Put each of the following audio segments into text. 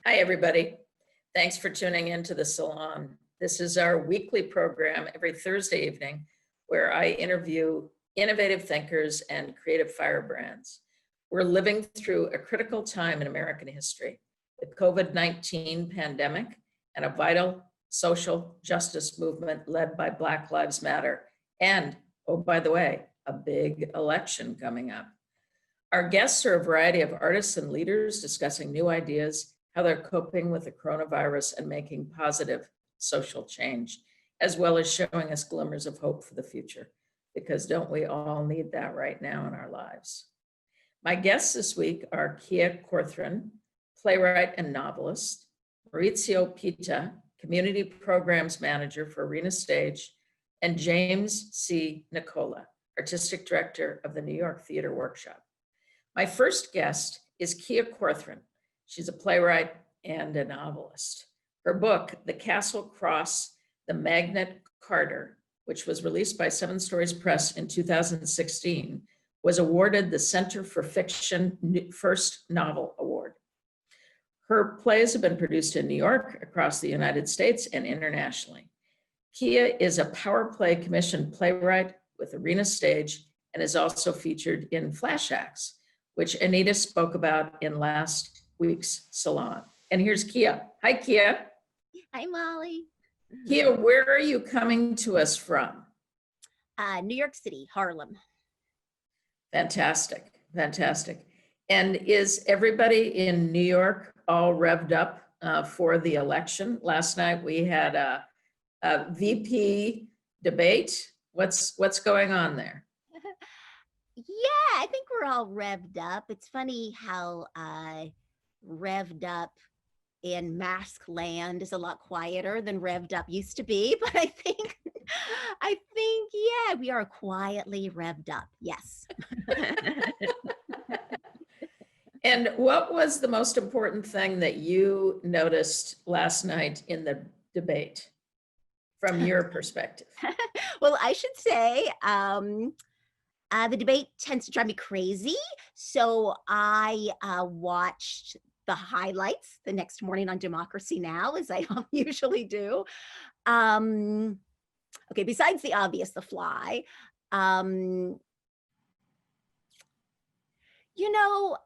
Hi, everybody. Thanks for tuning in to the Salon. This is our weekly program every Thursday evening where I interview innovative thinkers and creative firebrands. We're living through a critical time in American history, the COVID-19 pandemic and a vital social justice movement led by Black Lives Matter. And, oh, by the way, a big election coming up. Our guests are a variety of artists and leaders discussing new ideas, how they're coping with the coronavirus and making positive social change, as well as showing us glimmers of hope for the future, because don't we all need that right now in our lives? My guests this week are Korthrin, playwright and novelist, Maurizio Pita, community programs manager for Arena Stage, and James C. Nicola, artistic director of the New York Theater Workshop. My first guest is Korthrin. She's a playwright and a novelist. Her book, The Castle Cross, The Magnet Carter, which was released by Seven Stories Press in 2016, was awarded the Center for Fiction First Novel Award. Her plays have been produced in New York, across the United States, and internationally. Kia is a Power Play commissioned playwright with Arena Stage and is also featured in Flash Acts, which Anita spoke about in last week's Salon. And here's Kia. Hi, Kia. Hi, Molly. Kia, where are you coming to us from? New York City, Harlem. Fantastic, fantastic. And is everybody in New York all revved up for the election? Last night we had a VP debate. What's going on there? Yeah, I think we're all revved up. It's funny how revved up in mask land is a lot quieter than revved up used to be, but I think yeah, we are quietly revved up. Yes. And what was the most important thing that you noticed last night in the debate from your perspective? Well, I should say the debate tends to drive me crazy. So I watched the highlights the next morning on Democracy Now!, as I usually do. Okay, besides the obvious, The Fly, you know,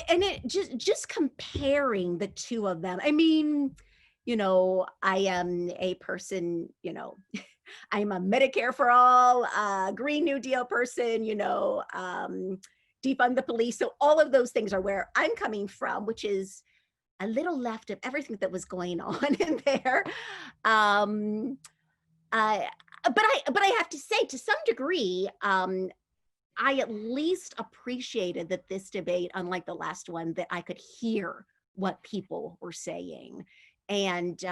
and it just comparing the two of them. I mean, you know, I am a person, you know, I'm a Medicare for all, Green New Deal person, you know, defund the police. So all of those things are where I'm coming from, which is a little left of everything that was going on in there. But I have to say, to some degree, I at least appreciated that this debate, unlike the last one, that I could hear what people were saying. And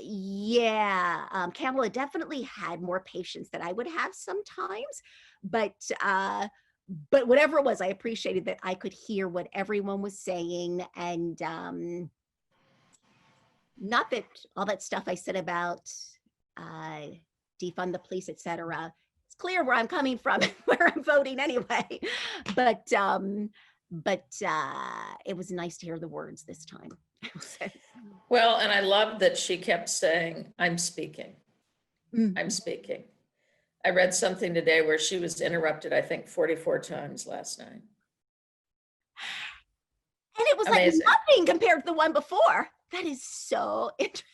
yeah, Kamala definitely had more patience than I would have sometimes, but whatever it was, I appreciated that I could hear what everyone was saying. And not that all that stuff I said about defund the police, etc. It's clear where I'm coming from, where I'm voting anyway. But it was nice to hear the words this time. Well, and I love that she kept saying, I'm speaking. Mm. I'm speaking. I read something today where she was interrupted, I think 44 times last night. And it was amazing. Like nothing compared to the one before. That is so interesting.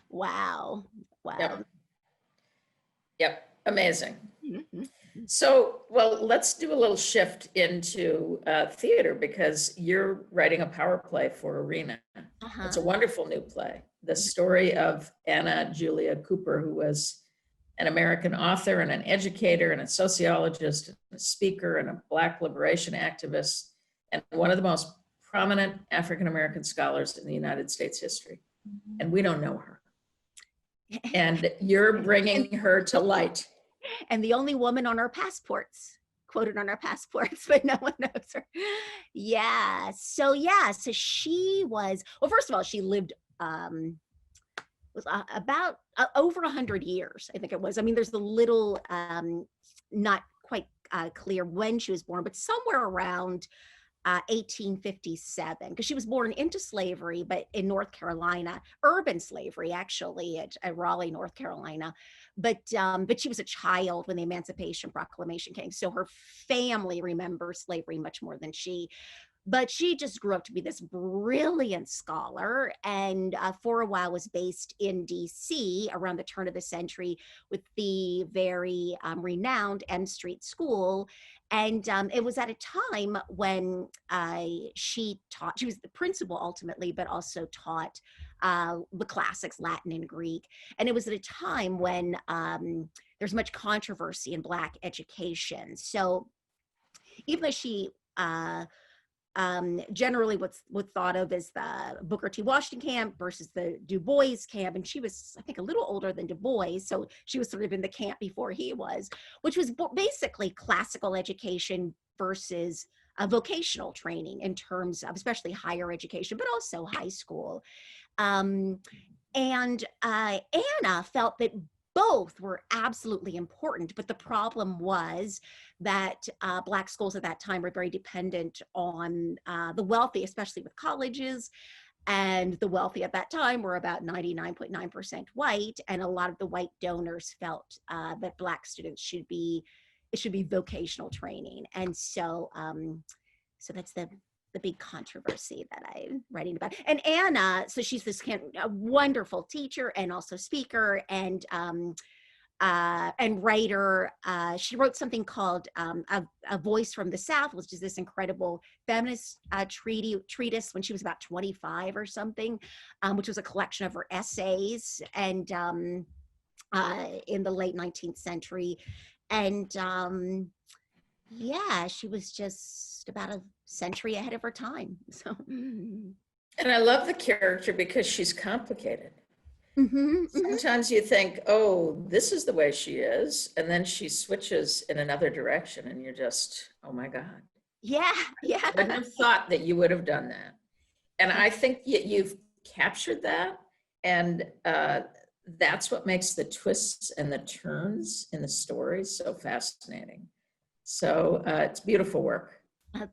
Wow. Wow. Yep. Amazing. Mm-hmm. So, well, let's do a little shift into theater, because you're writing a power play for Arena. It's a wonderful new play. The story of Anna Julia Cooper, who was an American author and an educator and a sociologist, and a speaker and a Black liberation activist, and one of the most prominent African-American scholars in the United States history. And we don't know her. And you're bringing her to light. And the only woman on our passports, quoted on our passports, but no one knows her. Yeah. So she was, well, first of all, she lived was about over 100 years, I think it was. I mean, there's the little, not quite clear when she was born, but somewhere around 1857, because she was born into slavery, but in North Carolina, urban slavery, actually, at Raleigh, North Carolina. But she was a child when the Emancipation Proclamation came. So her family remembers slavery much more than she. But she just grew up to be this brilliant scholar, and for a while was based in DC around the turn of the century with the very renowned M Street School. And it was at a time when she was the principal ultimately, but also taught the classics, Latin and Greek. And it was at a time when there's much controversy in Black education. So even though she generally what's thought of as the Booker T. Washington camp versus the Du Bois camp. And she was, I think, a little older than Du Bois. So she was sort of in the camp before he was, which was basically classical education versus vocational training in terms of especially higher education, but also high school. And Anna felt that both were absolutely important, but the problem was that Black schools at that time were very dependent on the wealthy, especially with colleges, and the wealthy at that time were about 99.9% white, and a lot of the white donors felt that Black students should be vocational training, and so that's the big controversy that I'm writing about. And Anna, so she's this a wonderful teacher and also speaker and writer. She wrote something called A Voice from the South, which is this incredible feminist treatise when she was about 25 or something, which was a collection of her essays and in the late 19th century. And yeah, she was just about a century ahead of her time. So, and I love the character because she's complicated. mm-hmm. Sometimes you think, oh, this is the way she is, and then she switches in another direction, and you're just, oh my God. Yeah. I wouldn't have thought that you would have done that. And I think you've captured that, and that's what makes the twists and the turns in the story so fascinating. So it's beautiful work.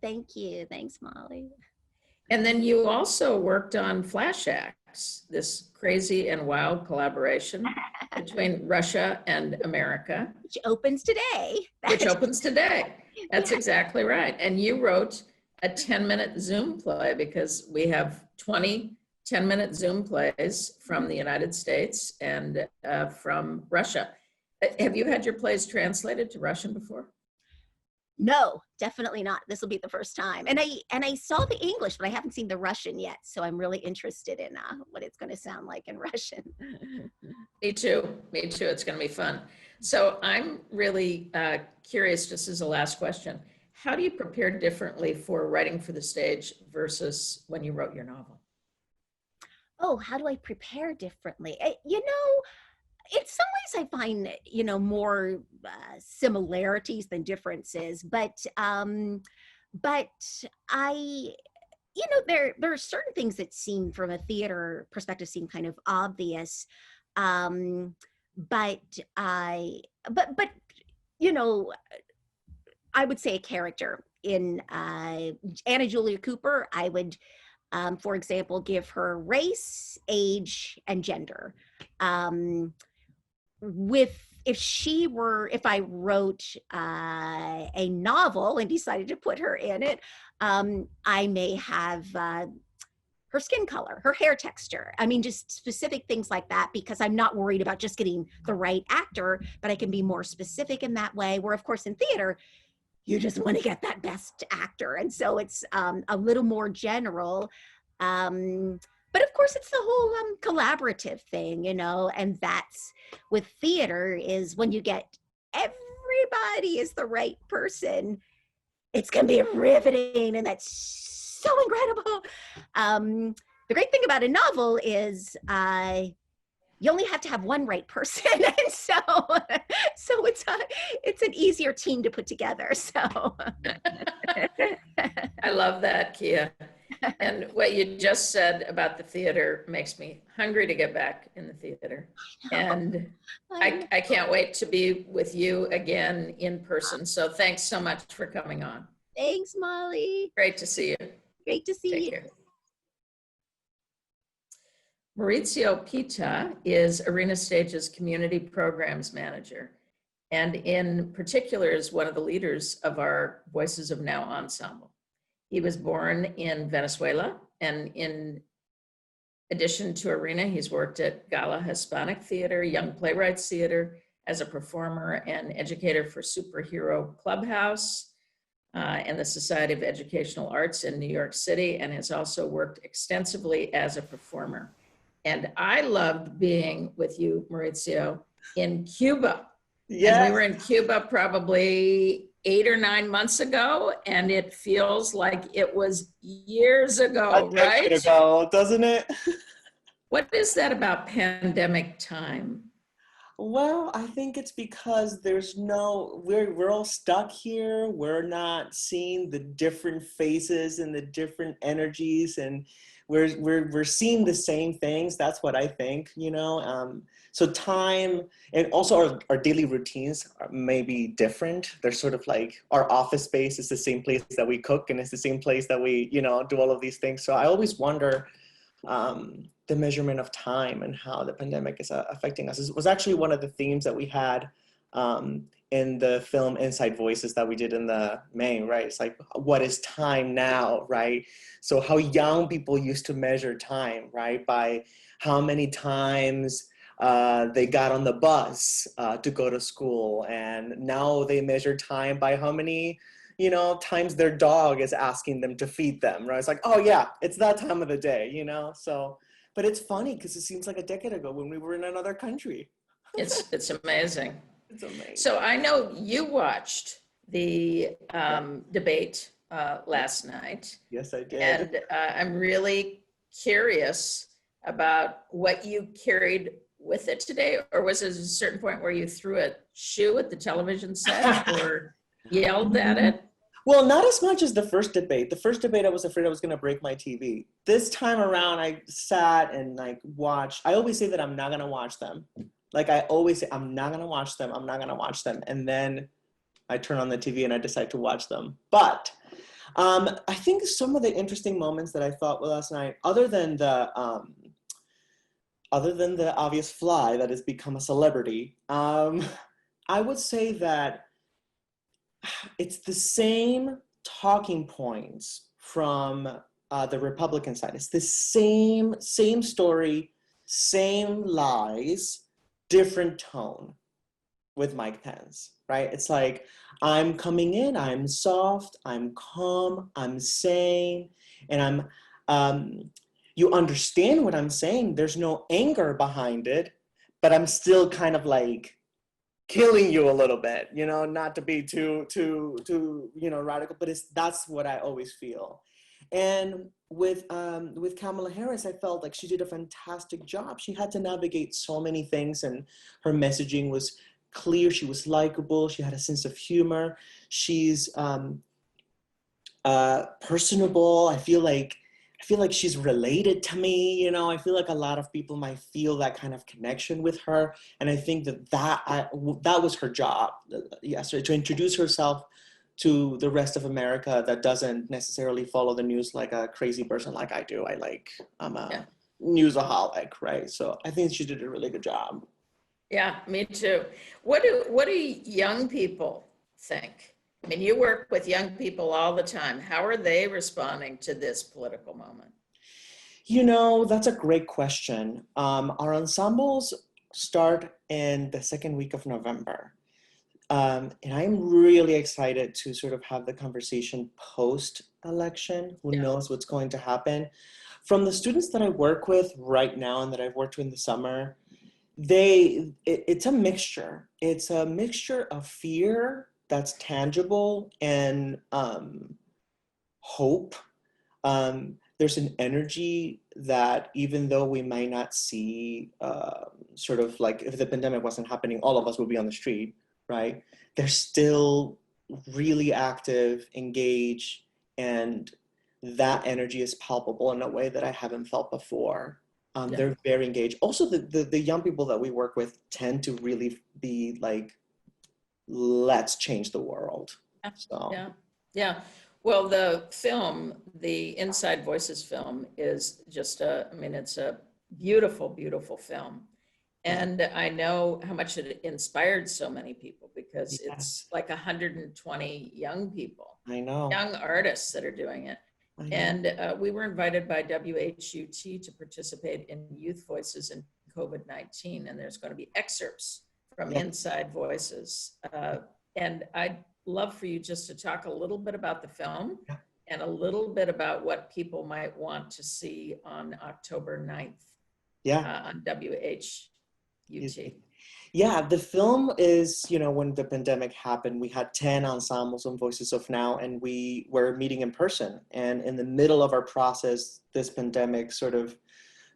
Thank you. Thanks, Molly. And then you also worked on Flash Acts, this crazy and wild collaboration between Russia and America. Which opens today. That's exactly right. And you wrote a 10-minute Zoom play because we have 20 10-minute Zoom plays from the United States and from Russia. Have you had your plays translated to Russian before? No, definitely not. This will be the first time. And I saw the English, but I haven't seen the Russian yet. So I'm really interested in what it's going to sound like in Russian. Me too. It's going to be fun. So I'm really curious, just as a last question, how do you prepare differently for writing for the stage versus when you wrote your novel? Oh, how do I prepare differently? In some ways I find, more similarities than differences, but I, there are certain things that seem from a theater perspective seem kind of obvious. But I would say a character in Anna Julia Cooper, I would, for example, give her race, age, and gender. If I wrote a novel and decided to put her in it, I may have her skin color, her hair texture. I mean, just specific things like that, because I'm not worried about just getting the right actor, but I can be more specific in that way, where of course in theater, you just want to get that best actor. And so it's a little more general. But of course, it's the whole collaborative thing, and that's with theater is when you get everybody is the right person, it's going to be riveting. And that's so incredible. The great thing about a novel is you only have to have one right person. And so it's an easier team to put together. So I love that, Kia. And what you just said about the theater makes me hungry to get back in the theater. And I can't wait to be with you again in person. So thanks so much for coming on. Thanks, Molly. Great to see you. Great to see Take you. care. Maurizio Pita is Arena Stage's Community Programs Manager, and in particular is one of the leaders of our Voices of Now ensemble. He was born in Venezuela, and in addition to Arena, he's worked at Gala Hispanic Theater, Young Playwrights Theater, as a performer and educator for Superhero Clubhouse and the Society of Educational Arts in New York City, and has also worked extensively as a performer. And I loved being with you, Maurizio, in Cuba. Yes. And we were in Cuba probably 8 or 9 months ago, and it feels like it was years ago, right? A decade ago, doesn't it? What is that about pandemic time? Well, I think it's because we're all stuck here. We're not seeing the different faces and the different energies, and we're seeing the same things. That's what I think, So time, and also our daily routines may be different. They're sort of like our office space is the same place that we cook, and it's the same place that we, do all of these things. So I always wonder the measurement of time and how the pandemic is affecting us. It was actually one of the themes that we had in the film Inside Voices that we did in the May, right? It's like, what is time now, right? So how young people used to measure time, right? By how many times they got on the bus to go to school. And now they measure time by how many times their dog is asking them to feed them, right? It's like, oh yeah, it's that time of the day, So, but it's funny because it seems like a decade ago when we were in another country. It's amazing. It's amazing. So I know you watched the debate last night. Yes, I did. And I'm really curious about what you carried with it today, or was it a certain point where you threw a shoe at the television set or yelled at it? Well, not as much as the first debate. The first debate, I was afraid I was going to break my TV. This time around, I sat and watched. I always say that I'm not going to watch them. I always say, I'm not going to watch them. I'm not going to watch them. And then I turn on the TV and I decide to watch them. But I think some of the interesting moments that I thought last night, other than the obvious fly that has become a celebrity, I would say that it's the same talking points from the Republican side. It's the same story, same lies, different tone with Mike Pence, right? It's like, I'm coming in, I'm soft, I'm calm, I'm sane, and you understand what I'm saying. There's no anger behind it, but I'm still kind of killing you a little bit, not to be too radical, but that's what I always feel. And with Kamala Harris, I felt like she did a fantastic job. She had to navigate so many things, and her messaging was clear. She was likable. She had a sense of humor. She's personable. I feel like she's related to me, I feel like a lot of people might feel that kind of connection with her. And I think that was her job, so to introduce herself to the rest of America that doesn't necessarily follow the news like a crazy person like I do. I'm a newsaholic, right? So I think she did a really good job. Yeah, me too. What do young people think? I mean, you work with young people all the time. How are they responding to this political moment? That's a great question. Our ensembles start in the second week of November. And I'm really excited to sort of have the conversation post-election. Who knows what's going to happen? From the students that I work with right now and that I've worked with in the summer, it's a mixture. It's a mixture of fear that's tangible and hope. There's an energy that even though we might not see sort of like if the pandemic wasn't happening, all of us would be on the street, right? They're still really active, engaged, and that energy is palpable in a way that I haven't felt before. Yeah. They're very engaged. Also, the young people that we work with tend to really be like, let's change the world. So Yeah. Well, the film, the Inside Voices film, is just it's a beautiful, beautiful film. And I know how much it inspired so many people, because it's like 120 young people, I know. young artists that are doing it. And we were invited by WHUT to participate in Youth Voices in COVID-19. And there's going to be excerpts from Inside Voices. And I'd love for you just to talk a little bit about the film and a little bit about what people might want to see on October 9th on WHUT. Yeah, the film is, when the pandemic happened, we had 10 ensembles on Voices of Now, and we were meeting in person. And in the middle of our process, this pandemic sort of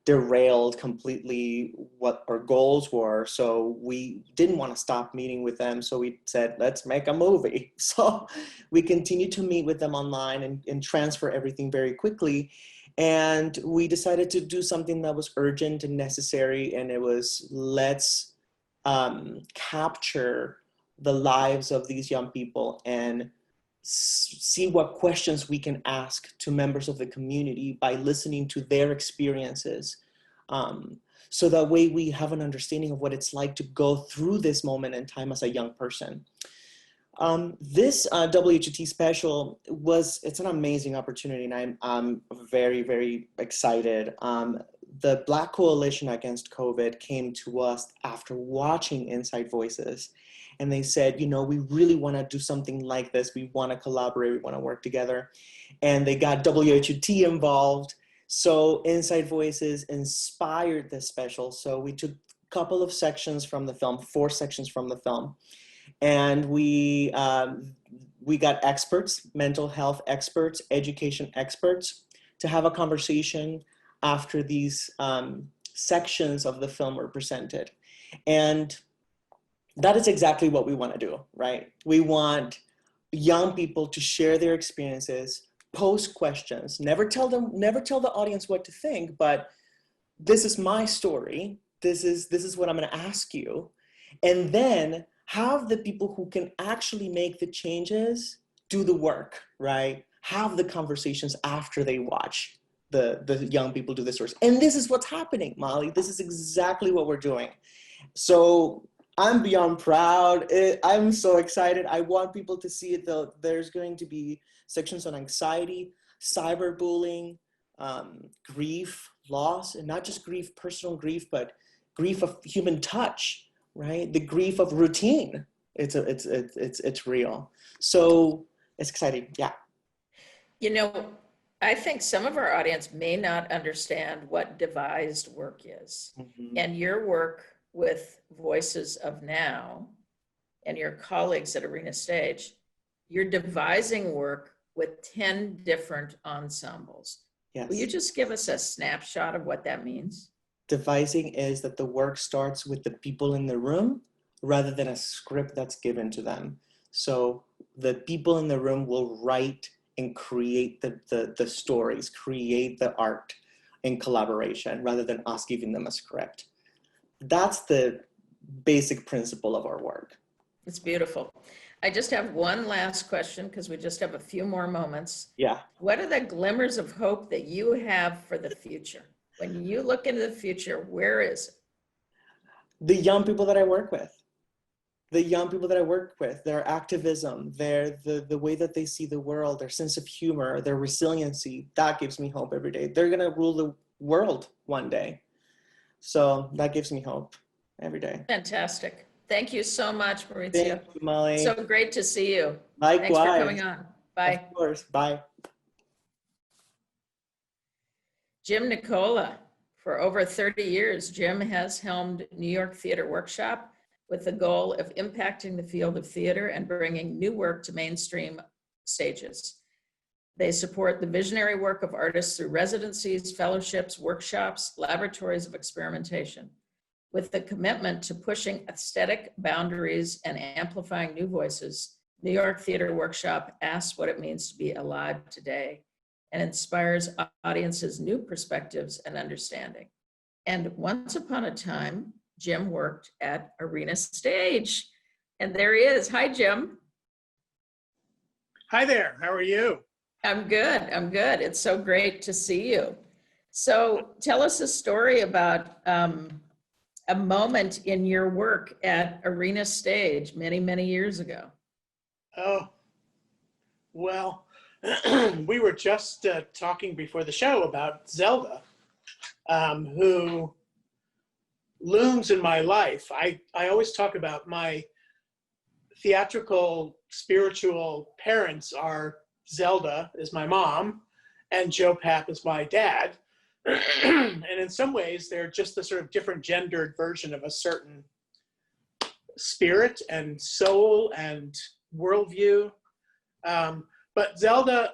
derailed completely what our goals were. So we didn't want to stop meeting with them. So we said, let's make a movie. So we continued to meet with them online and transfer everything very quickly. And we decided to do something that was urgent and necessary. And it was, let's capture the lives of these young people and see what questions we can ask to members of the community by listening to their experiences. So that way we have an understanding of what it's like to go through this moment in time as a young person. This WHT special it's an amazing opportunity, and I'm very, very excited. The Black Coalition Against COVID came to us after watching Inside Voices. And they said, we really want to do something like this. We want to collaborate. We want to work together. And they got WHUT involved. So Inside Voices inspired this special. So we took a couple of sections from the film, 4 sections from the film. And we got experts, mental health experts, education experts, to have a conversation after these sections of the film were presented. And that is exactly what we want to do, right? We want young people to share their experiences, post questions, never tell the audience what to think, but this is my story. This is what I'm going to ask you. And then have the people who can actually make the changes do the work, right? Have the conversations after they watch the young people do the stories. And this is what's happening, Molly. This is exactly what we're doing. So I'm beyond proud. I'm so excited. I want people to see it, though. There's going to be sections on anxiety, cyberbullying, grief, loss, and not just grief, personal grief, but grief of human touch, right? The grief of routine. It's real. So it's exciting. Yeah. I think some of our audience may not understand what devised work is. Mm-hmm. And your work with Voices of Now and your colleagues at Arena Stage, you're devising work with 10 different ensembles. Yes. Will you just give us a snapshot of what that means? Devising is that the work starts with the people in the room rather than a script that's given to them. So the people in the room will write and create the stories, create the art in collaboration rather than us giving them a script. That's the basic principle of our work. It's beautiful. I just have one last question because we just have a few more moments. Yeah. What are the glimmers of hope that you have for the future? When you look into the future, where is it? The young people that I work with. The young people that I work with, their activism, the way that they see the world, their sense of humor, their resiliency, that gives me hope every day. They're gonna rule the world one day. So that gives me hope every day. Fantastic. Thank you so much, Maurizio. Thank you, Molly. So great to see you. Likewise. Thanks for coming on. Bye. Of course. Bye. Jim Nicola. For over 30 years, Jim has helmed New York Theater Workshop with the goal of impacting the field of theater and bringing new work to mainstream stages. They support the visionary work of artists through residencies, fellowships, workshops, laboratories of experimentation. With the commitment to pushing aesthetic boundaries and amplifying new voices, New York Theater Workshop asks what it means to be alive today. and inspires audiences new perspectives and understanding. And once upon a time, Jim worked at Arena Stage. And there he is. Hi, Jim. Hi there. How are you? I'm good. I'm good. It's so great to see you. So tell us a story about a moment in your work at Arena Stage many, many years ago. Oh, well, we were just talking before the show about Zelda, who looms in my life. I always talk about my theatrical, spiritual parents are Zelda is my mom, and Joe Papp is my dad. And in some ways, they're just the sort of different gendered version of a certain spirit and soul and worldview. But Zelda,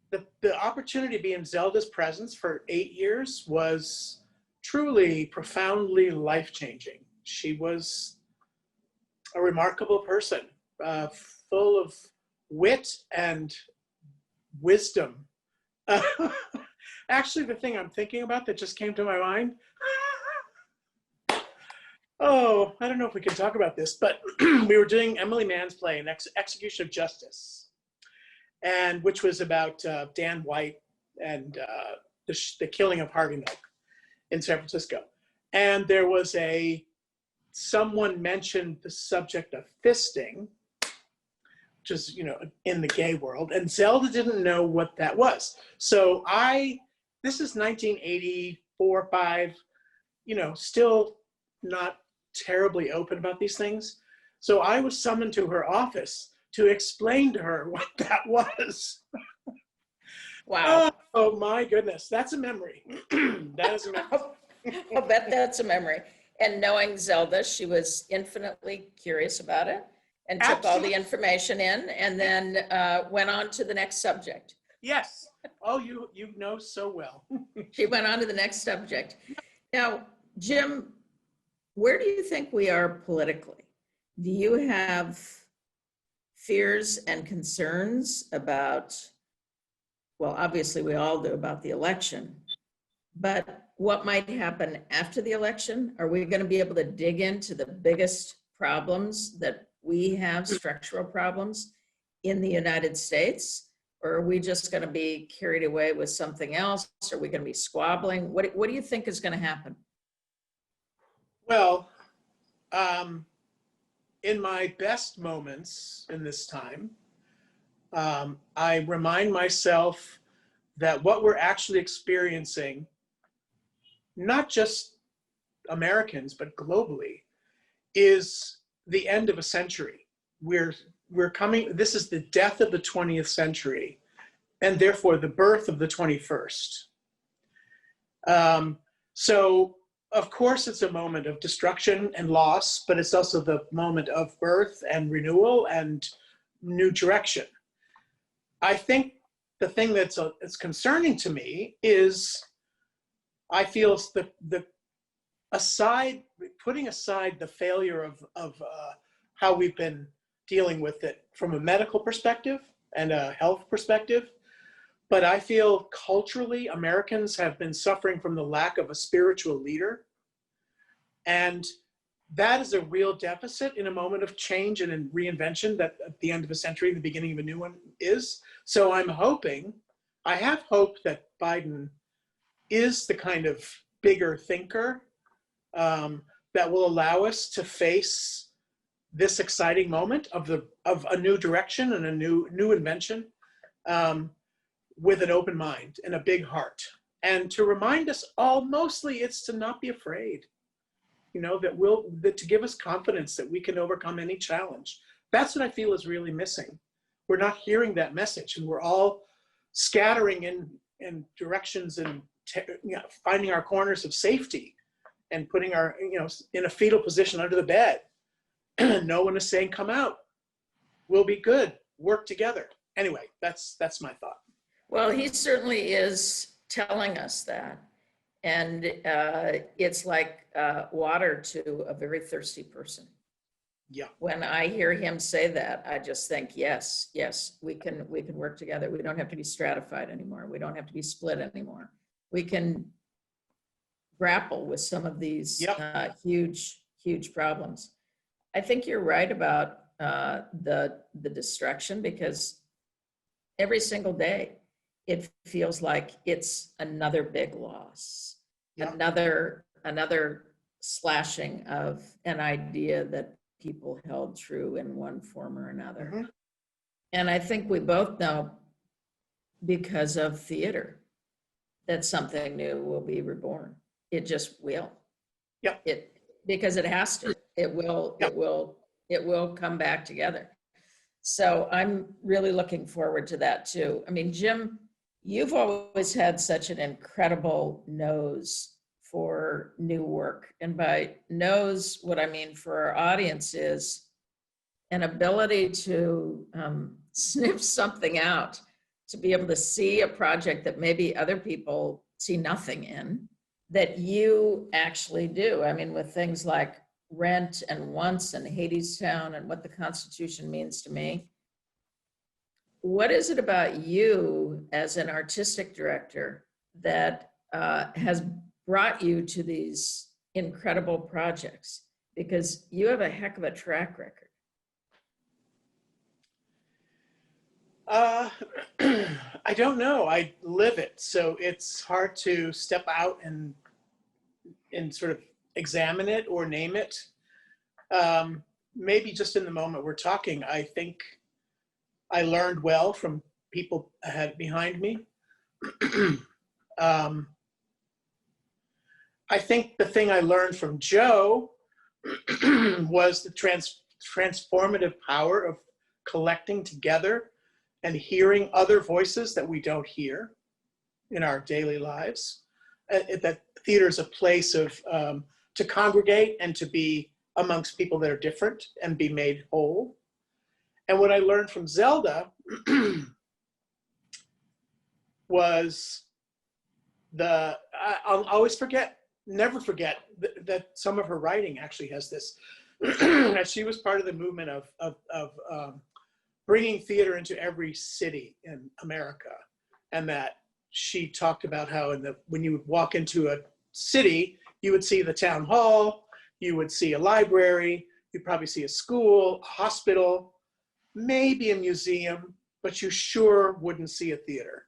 the opportunity to be in Zelda's presence for 8 years was truly profoundly life-changing. She was a remarkable person, full of wit and wisdom. Actually, the thing I'm thinking about that just came to my mind, oh, I don't know if we can talk about this, but we were doing Emily Mann's play, An Execution of Justice, and which was about Dan White and the killing of Harvey Milk in San Francisco. And there was someone mentioned the subject of fisting, which is, in the gay world, and Zelda didn't know what that was. So this is 1984, 5, still not terribly open about these things. So I was summoned to her office to explain to her what that was. Wow. Oh my goodness, that's a memory. That is a memory. I'll bet that's a memory. And knowing Zelda, she was infinitely curious about it and took all the information in and then went on to the next subject. Yes. Oh, you know so well. She went on to the next subject. Now, Jim, where do you think we are politically? Do you have fears and concerns about, well, obviously we all do, about the election, but what might happen after the election? Are we going to be able to dig into the biggest problems that we have, structural problems in the United States? Or are we just going to be carried away with something else? Are we going to be squabbling? What do you think is going to happen? Well, in my best moments in this time, I remind myself that what we're actually experiencing, not just Americans, but globally, is the end of a century. We're coming, this is the death of the 20th century, and therefore the birth of the 21st. So, of course, it's a moment of destruction and loss, but it's also the moment of birth and renewal and new direction. I think the thing that's concerning to me is I feel putting aside the failure of how we've been dealing with it from a medical perspective and a health perspective, but I feel culturally Americans have been suffering from the lack of a spiritual leader. And that is a real deficit in a moment of change and in reinvention that at the end of a century, the beginning of a new one is. So I have hope that Biden is the kind of bigger thinker that will allow us to face this exciting moment of a new direction and a new invention with an open mind and a big heart. And to remind us all, mostly it's to not be afraid, that to give us confidence that we can overcome any challenge. That's what I feel is really missing. We're not hearing that message, and we're all scattering in directions and finding our corners of safety and putting our, in a fetal position under the bed. No one is saying, come out, we'll be good, work together. Anyway, that's my thought. Well, he certainly is telling us that. And it's like water to a very thirsty person. Yeah. When I hear him say that, I just think, yes, we can work together. We don't have to be stratified anymore. We don't have to be split anymore. We can grapple with some of these Yep. huge problems. I think you're right about the destruction, because every single day it feels like it's another big loss, Yeah. another slashing of an idea that people held true in one form or another. Mm-hmm. And I think we both know, because of theater, that something new will be reborn. It just will. Yep. Because it has to. It will. Yep. It will come back together. So I'm really looking forward to that too. I mean, Jim, you've always had such an incredible nose for new work. And by nose, what I mean for our audience is an ability to sniff something out, to be able to see a project that maybe other people see nothing in, that you actually do. I mean, with things like Rent and Once and Hadestown and What the Constitution Means to Me. What is it about you as an artistic director that has brought you to these incredible projects? Because you have a heck of a track record. I don't know. I live it, so it's hard to step out and sort of examine it or name it. Maybe just in the moment we're talking, I think I learned well from people ahead behind me. I think the thing I learned from Joe was the transformative power of collecting together and hearing other voices that we don't hear in our daily lives. That theater is a place of to congregate and to be amongst people that are different and be made whole. And what I learned from Zelda was I'll always never forget that some of her writing actually has this, that she was part of the movement of bringing theater into every city in America. And that she talked about how when you would walk into a city, you would see the town hall, you would see a library, you'd probably see a school, a hospital, maybe a museum, but you sure wouldn't see a theater.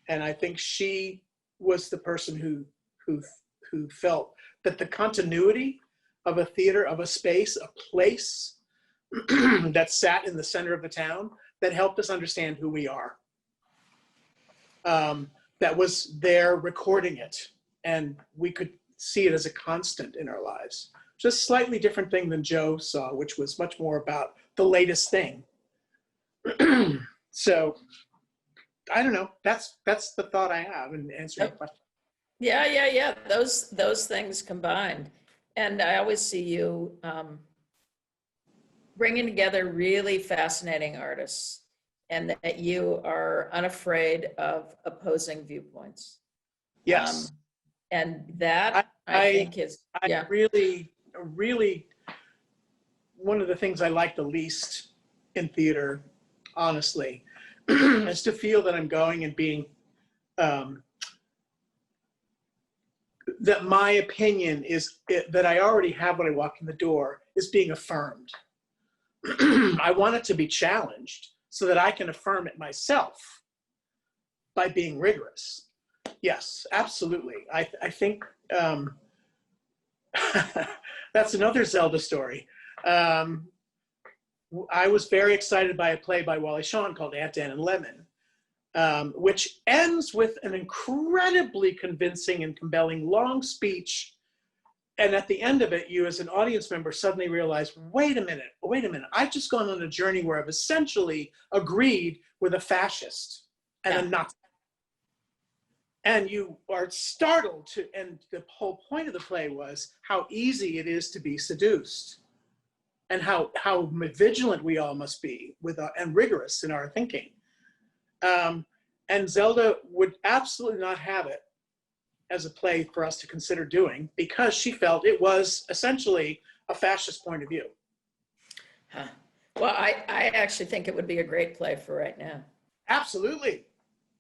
And I think she was the person who felt that the continuity of a theater, of a space, a place that sat in the center of the town, that helped us understand who we are. That was there recording it, and we could see it as a constant in our lives. Just slightly different thing than Joe saw, which was much more about the latest thing. So I don't know. That's the thought I have in answering your question. Yeah. Those things combined. And I always see you bringing together really fascinating artists, and that you are unafraid of opposing viewpoints. Yes. And that I think is, yeah. Really, one of the things I like the least in theater, honestly, is to feel that I'm going and being, that my opinion is, that I already have when I walk in the door, is being affirmed. I want it to be challenged so that I can affirm it myself by being rigorous. Yes, absolutely. I think that's another Zelda story. I was very excited by a play by Wally Shawn called Aunt Dan and Lemon, which ends with an incredibly convincing and compelling long speech. And at the end of it, you as an audience member suddenly realize, wait a minute, I've just gone on a journey where I've essentially agreed with a fascist and a Nazi. And you are startled and the whole point of the play was how easy it is to be seduced, and how vigilant we all must be and rigorous in our thinking. And Zelda would absolutely not have it as a play for us to consider doing, because she felt it was essentially a fascist point of view. Well, I actually think it would be a great play for right now. Absolutely.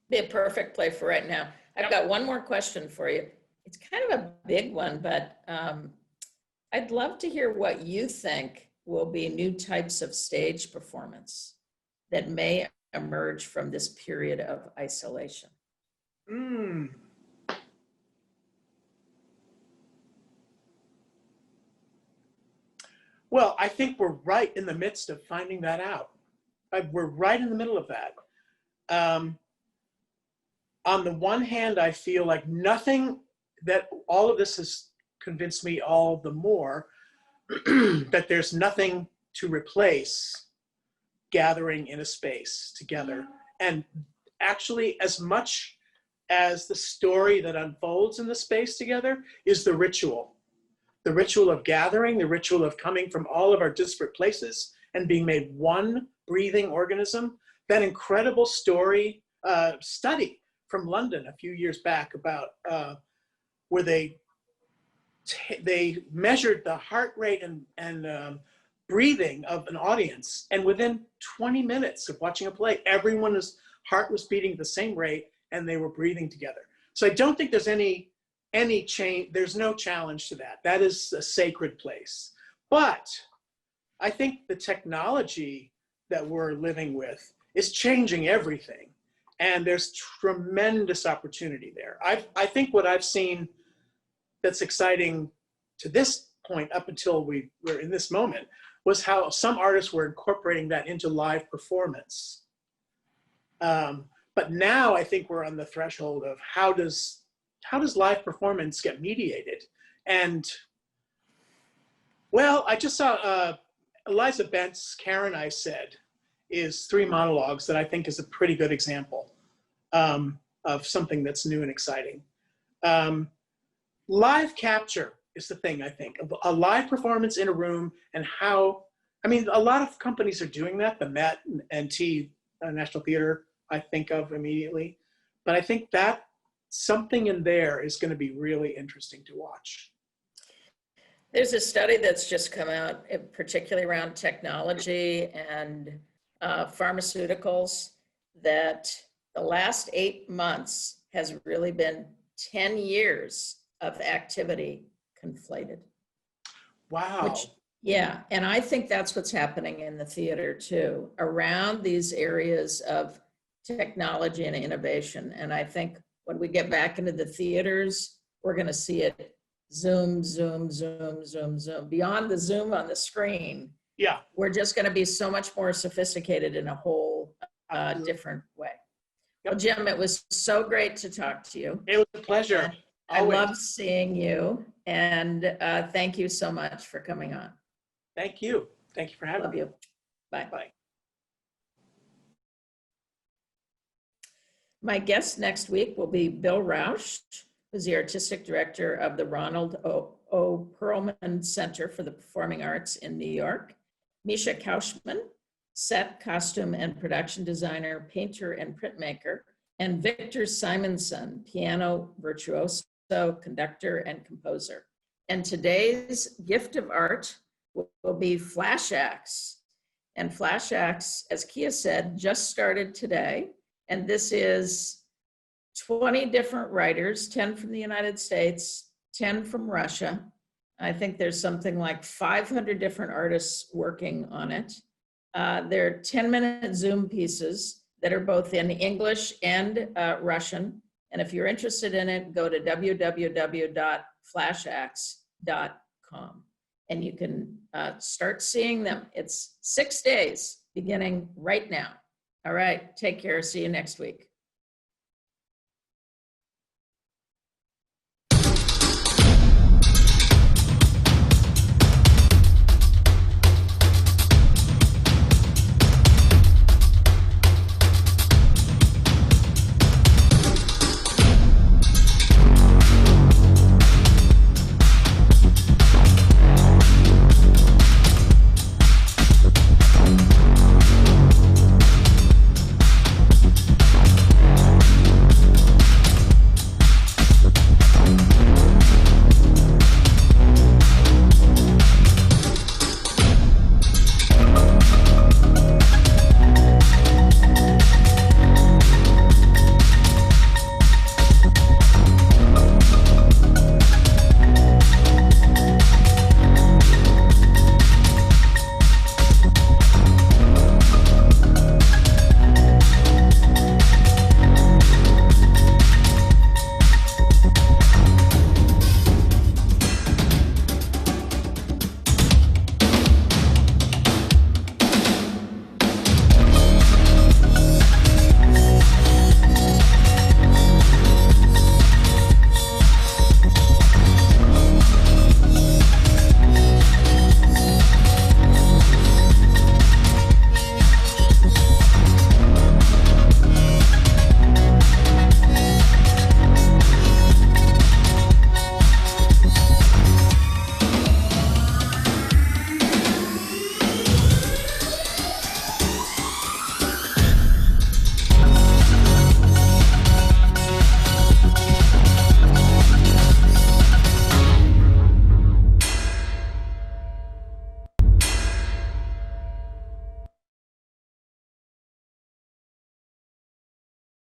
Be a perfect play for right now. I've got one more question for you. It's kind of a big one, but I'd love to hear what you think will be new types of stage performance that may emerge from this period of isolation. Well, I think we're right in the midst of finding that out. We're right in the middle of that. On the one hand, I feel like nothing that all of this has convinced me all the more that there's nothing to replace gathering in a space together. And actually, as much as the story that unfolds in the space together is the ritual of gathering, the ritual of coming from all of our disparate places and being made one breathing organism. That incredible study from London a few years back about where they measured the heart rate and breathing of an audience, and within 20 minutes of watching a play, everyone's heart was beating at the same rate and they were breathing together. So I don't think there's any change. There's no challenge to that. That is a sacred place. But I think the technology that we're living with is changing everything. And there's tremendous opportunity there. I think what I've seen that's exciting to this point up until we're in this moment was how some artists were incorporating that into live performance. But now I think we're on the threshold of how does live performance get mediated? And well, I just saw Eliza Bent's Karen I Said is 3 monologues that I think is a pretty good example of something that's new and exciting. Live capture is the thing, I think, of a live performance in a room, and how, I mean, a lot of companies are doing that. The Met and National Theater, I think of immediately. But I think that something in there is going to be really interesting to watch. There's a study that's just come out, particularly around technology and pharmaceuticals, that the last 8 months has really been 10 years of activity conflated. Wow. Yeah, and I think that's what's happening in the theater too, around these areas of technology and innovation. And I think when we get back into the theaters, we're going to see it zoom, zoom, zoom, zoom, zoom. Beyond the zoom on the screen, yeah, we're just going to be so much more sophisticated in a whole different way. Yep. Well, Jim, it was so great to talk to you. It was a pleasure. I love seeing you, and thank you so much for coming on. Thank you. Thank you for having me. Love you. Bye. Bye. My guest next week will be Bill Rausch, who's the artistic director of the Ronald O. Perlman Center for the Performing Arts in New York, Misha Kaushman, set, costume, and production designer, painter, and printmaker, and Victor Simonson, piano virtuoso, conductor, and composer. And today's gift of art will be Flash Acts. And Flash Acts, as Kia said, just started today. And this is 20 different writers, 10 from the United States, 10 from Russia. I think there's something like 500 different artists working on it. They're 10-minute Zoom pieces that are both in English and Russian. And if you're interested in it, go to www.flashacts.com and you can start seeing them. It's 6 days beginning right now. All right, take care. See you next week.